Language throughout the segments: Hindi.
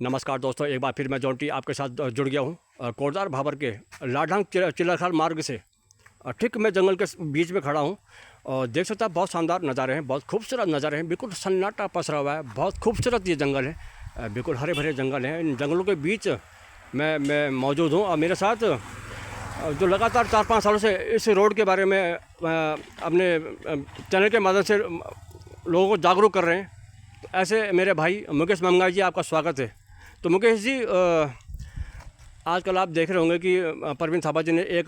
नमस्कार दोस्तों, एक बार फिर मैं जॉन्टी आपके साथ जुड़ गया हूँ कोटद्वार भाबर के लाढ़ांग चिल्लरखाल मार्ग से। ठीक मैं जंगल के बीच में खड़ा हूँ और देख सकता बहुत शानदार नज़ारे हैं, बहुत खूबसूरत नज़ारे हैं। बिल्कुल सन्नाटा पसरा हुआ है, बहुत खूबसूरत ये जंगल है। बिल्कुल हरे भरे जंगल हैं। इन जंगलों के बीच मैं मौजूद हूँ और मेरे साथ जो लगातार 4-5 सालों से इस रोड के बारे में अपने चैनल के माध्यम से लोगों को जागरूक कर रहे हैं। तो ऐसे मेरे भाई मुकेश मंगाई जी, आपका स्वागत है। तो मुकेश जी, आजकल आप देख रहे होंगे कि परवीन थापा जी ने एक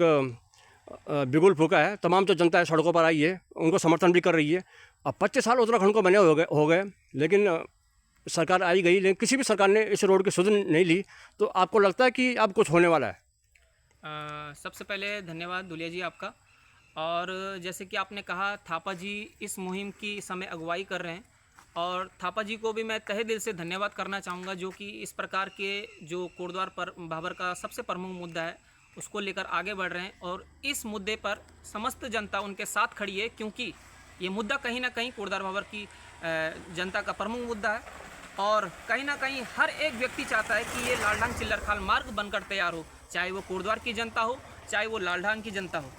बिगुल फूका है। तमाम जो जनता है सड़कों पर आई है, उनको समर्थन भी कर रही है। अब 25 साल उत्तराखंड को बने हो गए, लेकिन सरकार आई गई, लेकिन किसी भी सरकार ने इस रोड की सुध नहीं ली। तो आपको लगता है कि अब कुछ होने वाला है? सबसे पहले धन्यवाद दुलिया जी आपका। और जैसे कि आपने कहा, थापा जी इस मुहिम की समय अगुवाई कर रहे हैं और थापा जी को भी मैं तहे दिल से धन्यवाद करना चाहूँगा, जो कि इस प्रकार के जो कोटद्वार पर भाबर का सबसे प्रमुख मुद्दा है उसको लेकर आगे बढ़ रहे हैं। और इस मुद्दे पर समस्त जनता उनके साथ खड़ी है, क्योंकि ये मुद्दा कहीं ना कहीं कोटद्वार भाबर की जनता का प्रमुख मुद्दा है। और कहीं ना कहीं हर एक व्यक्ति चाहता है कि ये लालढांग चिल्लरखाल मार्ग बनकर तैयार हो, चाहे वो कोटद्वार की जनता हो, चाहे वो लालढांग की जनता हो।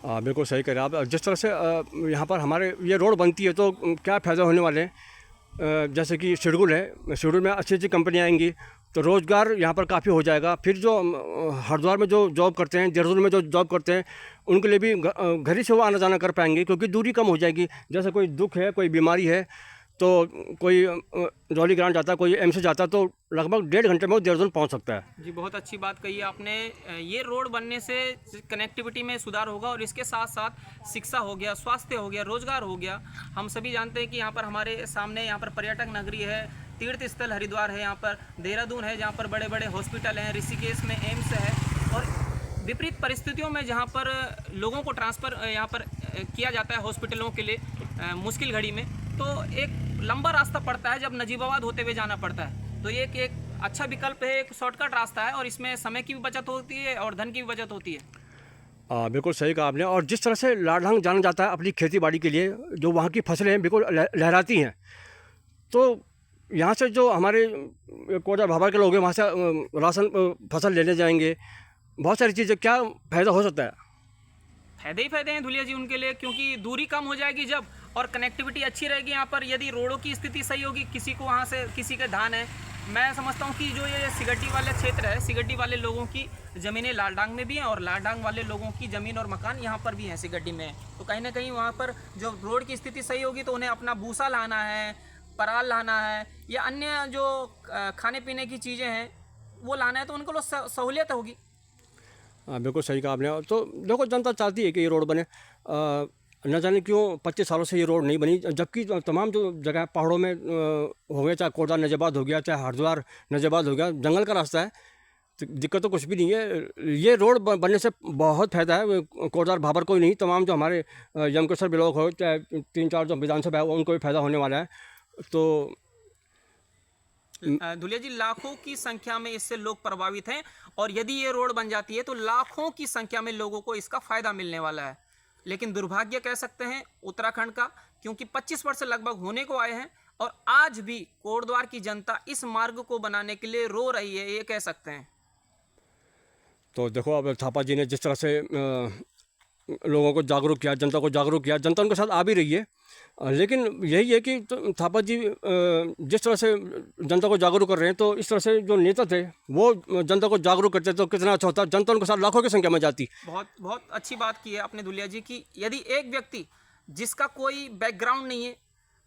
बिल्कुल सही कह रहे हैं आप। जिस तरह से यहाँ पर हमारे ये रोड बनती है तो क्या फ़ायदा होने वाले हैं। जैसे कि शेड्यूल है, शेड्यूल में अच्छी अच्छी कंपनियाँ आएंगी तो रोज़गार यहाँ पर काफ़ी हो जाएगा। फिर जो हरिद्वार में जो जॉब करते हैं, देहरादून में जो जॉब करते हैं, उनके लिए भी घर ही से वो आना जाना कर पाएंगे, क्योंकि दूरी कम हो जाएगी। जैसे कोई दुख है, कोई बीमारी है, तो कोई जौली ग्रांट जाता है, कोई एमसी जाता है, तो लगभग 1.5 घंटे में वो देहरादून पहुंच सकता है। जी, बहुत अच्छी बात कही है आपने। ये रोड बनने से कनेक्टिविटी में सुधार होगा और इसके साथ साथ शिक्षा हो गया, स्वास्थ्य हो गया, रोजगार हो गया। हम सभी जानते हैं कि यहाँ पर हमारे सामने यहाँ पर पर्यटक नगरी है, तीर्थ स्थल हरिद्वार है, यहाँ पर देहरादून है जहाँ पर बड़े बड़े हॉस्पिटल हैं, ऋषिकेश में एम्स है। और विपरीत परिस्थितियों में जहाँ पर लोगों को ट्रांसफ़र यहाँ पर किया जाता है हॉस्पिटलों के लिए मुश्किल घड़ी में, तो एक लंबा रास्ता पड़ता है, जब नजीबाबाद होते हुए जाना पड़ता है। तो ये एक अच्छा विकल्प है, एक शॉर्टकट रास्ता है और इसमें समय की भी बचत होती है और धन की भी बचत होती है। बिल्कुल सही कहा आपने। और जिस तरह से लाढ़ांग जाना जाता है अपनी खेती बाड़ी के लिए, जो वहाँ की फसलें हैं बिल्कुल लहराती हैं, तो यहाँ से जो हमारे कोटद्वार भाबर के लोग हैं वहाँ से राशन फसल लेने जाएंगे, बहुत सारी चीज़ें, क्या फ़ायदा हो सकता है? फायदे ही फायदे हैं दुलिया जी उनके लिए, क्योंकि दूरी कम हो जाएगी जब, और कनेक्टिविटी अच्छी रहेगी। यहाँ पर यदि रोडों की स्थिति सही होगी, किसी को वहाँ से किसी के धान है, मैं समझता हूँ कि जो ये सिगड्डी वाले क्षेत्र है, सिगड्डी वाले लोगों की ज़मीनें लालढांग में भी हैं और लालढांग वाले लोगों की ज़मीन और मकान यहाँ पर भी हैं, सिगड्डी में। तो कहीं ना कहीं वहाँ पर जो रोड की स्थिति सही होगी तो उन्हें अपना भूसा लाना है, पराल लाना है, या अन्य जो खाने पीने की चीज़ें हैं वो लाना है, तो उनको सहूलियत होगी। बिल्कुल सही कहा आपने। तो देखो, जनता चाहती है कि ये रोड बने। न जाने क्यों 25 सालों से ये रोड नहीं बनी, जबकि तमाम जो जगह पहाड़ों में हो गया, चाहे कोटद्वार नजाबाद हो गया, चाहे हरिद्वार नजाबाद हो गया, जंगल का रास्ता है, तो दिक्कत तो कुछ भी नहीं है। ये रोड बनने से बहुत फ़ायदा है कोटद्वार भाबर को ही नहीं, तमाम जो हमारे यमकेश्वर ब्लॉक हो, चाहे 3-4 जो विधानसभा है, उनको भी फ़ायदा होने वाला है। तो दुलिया जी, लाखों की संख्या में इससे लोग प्रभावित हैं और यदि ये रोड बन जाती है तो लाखों की संख्या में लोगों को इसका फायदा मिलने वाला है। लेकिन दुर्भाग्य कह सकते हैं उत्तराखंड का, क्योंकि 25 वर्ष लगभग होने को आए हैं और आज भी कोटद्वार की जनता इस मार्ग को बनाने के लिए रो रही है, ये कह सकते हैं। तो देखो, अब थापा जी ने जिस तरह से लोगों को जागरूक किया, जनता को जागरूक किया, जनता उनके साथ आ भी रही है। लेकिन यही है कि तो थापा जी जिस तरह से जनता को जागरूक कर रहे हैं, तो इस तरह से जो नेता थे वो जनता को जागरूक करते तो कितना अच्छा होता। जनता उनके साथ लाखों की संख्या में जाती। बहुत बहुत अच्छी बात की है आपने दुलिया जी कि यदि एक व्यक्ति जिसका कोई बैकग्राउंड नहीं है,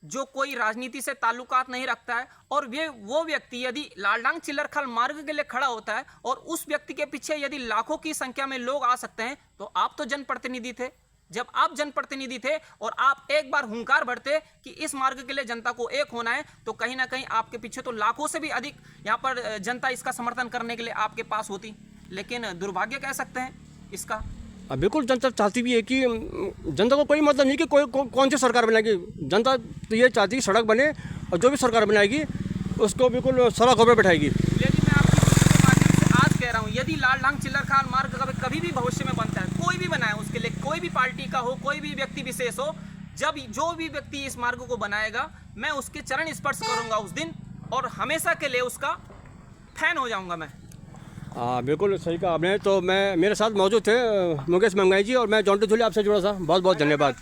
जो कोई राजनीति से ताल्लुकात नहीं रखता है, और वो व्यक्ति यदि लालढांग चिल्लरखाल मार्ग के लिए खड़ा होता है और उस व्यक्ति के पीछे यदि लाखों की संख्या में लोग आ सकते हैं, तो आप तो जनप्रतिनिधि थे। जब आप जनप्रतिनिधि थे और आप एक बार हुंकार भरते कि इस मार्ग के लिए जनता को एक होना है, तो कहीं ना कहीं आपके पीछे तो लाखों से भी अधिक यहाँ पर जनता इसका समर्थन करने के लिए आपके पास होती। लेकिन दुर्भाग्य कह सकते हैं इसका। बिल्कुल, जनता चाहती भी है कि जनता को कोई मतलब नहीं कि कौन सी सरकार बनाएगी। जनता तो ये चाहती है सड़क बने, और जो भी सरकार बनाएगी उसको बिल्कुल सड़कों पर बैठाएगी। लेकिन मैं आपकी के माध्यम से आज कह रहा हूँ, यदि लालढांग चिल्लरखाल मार्ग कभी भी भविष्य में बनता है, कोई भी बनाए, उसके लिए कोई भी पार्टी का हो, कोई भी व्यक्ति विशेष हो, जब जो भी व्यक्ति इस मार्ग को बनाएगा, मैं उसके चरण स्पर्श करूँगा उस दिन, और हमेशा के लिए उसका फैन हो जाऊंगा मैं। बिल्कुल सही कहा आपने। तो मैं मेरे साथ मौजूद थे मुकेश मंगाई जी, और मैं जॉन्टी धुले आपसे जुड़ा था। बहुत बहुत धन्यवाद।